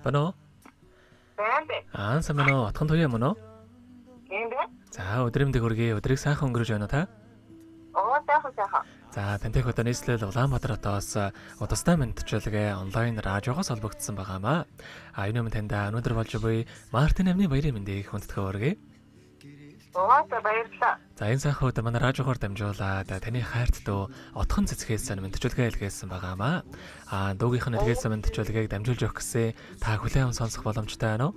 Бано? Самано отхон туяа мөн үү? За өдрөмдөг үргээ өдрийг сайхан өнгөрөөж байна та? сайхан. За тантай одоо нийслэл Улаанбаатар хотоос удастай мэдчилгээ онлайн радиогоос холбогдсон байгаамаа. Энэ юм танд өнөөдөр болж буй Мартин амны баярын мэндийг хүндэтгэн өргөе. Баярлалаа. За энэ сайхан өдөр манай радиогоор дамжуулаад таны хайрт дөө отхон цэцгээс мэдчилгээ илгээсэн байгаамаа. Дүүгийнх нь илгээсэн мэдчилгээг дамжуулж өгөх гэсэн та хүлээн сонсох боломжтой байна уу?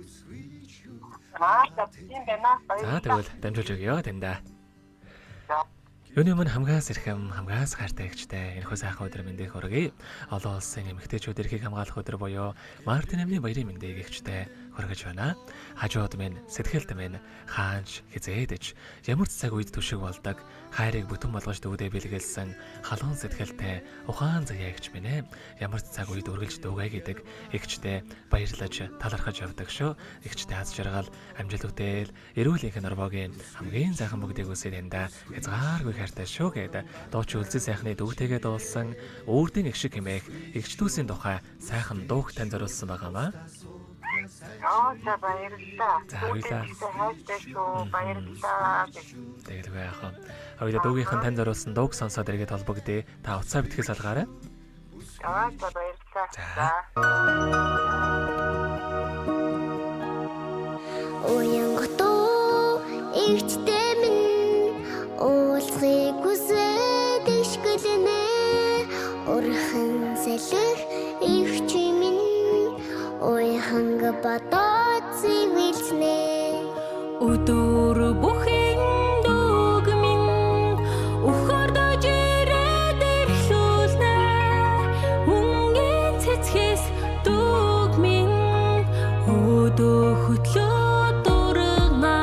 Тийм байна. За тэгвэл дамжуулж өгье тандаа. Юуны мөн хамгаас ирхэм хамгаас хайртай гэгчтэй энэхүү сайхан өдөр мэндийг хүргэе. Олон улсын эмэгтэйчүүд эрхийг хамгаалах өдөр буюу Мартин амны баярын мэндийг гэгчтэй хүргэж байна. Хажууд минь сэтгэлд минь хаанч хизээдэж ямар ч цаг үед түшиг болдог хайрыг бүтэн болгож дүүдээ бэлгэлсэн халуун сэтгэлтэй ухаан заяагч минь ямар ч цаг үед үргэлж дүүгээ гэдэг эгчтэй баярлаж талархаж явдаг шүү. Эгчтэй аз жаргал амжилт үтэл эрүүл их норвогийн хамгийн сайхан бүгдийг үсээ тандаа хязгааргүй хайртай шүү гэдэг дууч үлзий сайхны дүүтэйгээ дуулсан өөрдийн их шиг хэмээх эгчдүүсийн тухай сайхан дууг тань зориулсан байгаамаа. Баярлалаа. Баярлалаа. Тэгэлгүй яах вэ? Хоёул дүүгийнхэн тань зориулсан дууг сонсоод эргээд холбогдъё. Та уцаа битгий салгаарай. Баярлалаа. Уянготоо эгчтэй минь уулзахыг хүсээд ишгэлэнэ. Урхан салхих эгч минь ханга батат зивэлснэ. Өдөр бүхэн дүүг минь ухордож ирээд эхлүүлнэ. Үнгийн цэцгээс дүүг минь өдөө хөтлөө дургана.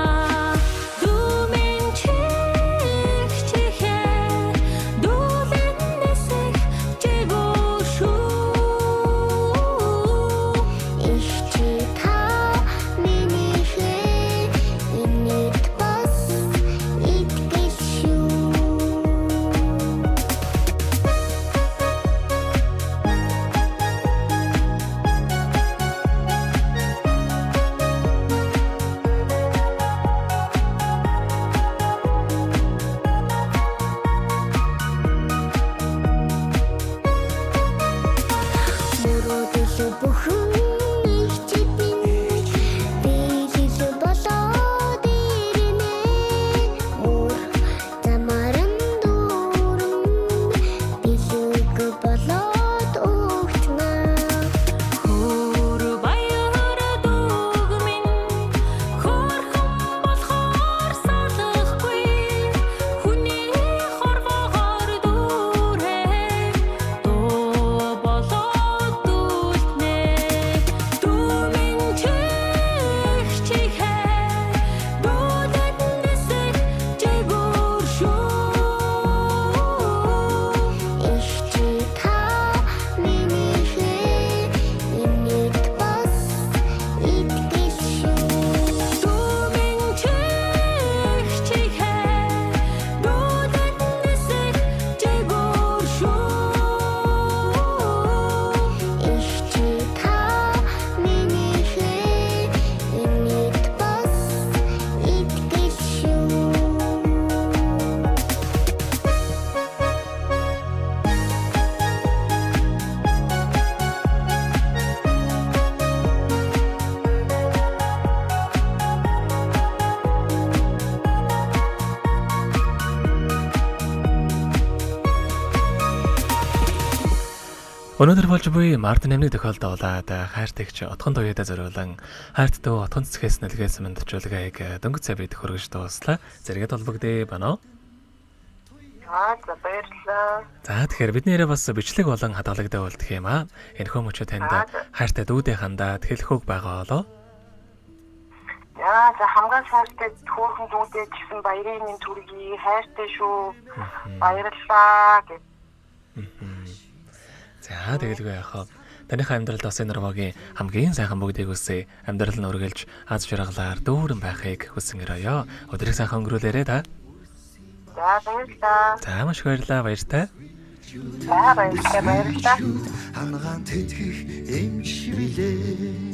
Дүү минь чихээ дүүлэнэсэх жигөө шүү. Өнөөдөр болж буй Мартин амны тохиолдолд хайртагч отхон туяадаа зориулан хайрт дөө отхон цэцгээс нэлгээсэн мэдчилгээг дөнгөж цай бид хүргэж дууслаа. Зэрэгэд холбогдъё бано. Баярлалаа. За тэгэхээр бидний яриа бас бичлэг болон хадгалагтай болдох юм аа. Энэхүү мөчөө танд хайртай дүүдээ хандаад хэлэхүүг байгаа болоо. За хамгаас хайртай хөөрхөн дүүдээ гэсэн баярын минь төргий хайртай шүү. Баярлалаа гэж. За тэгэлгүй яах вэ? Таныхаа амьдралд бас энэ нурвагийн хамгийн сайхан бүгдийг үсээ амьдрал нь үргэлж аз жаргалаар дүүрэн байхыг хүсэн өрөөё. Өдрийг сайхан өнгөрүүлээрэй та. За баярлалаа. За маш их баярлалаа баяртай. Баярлалаа. Хангаан тэтгэх эмч билээ.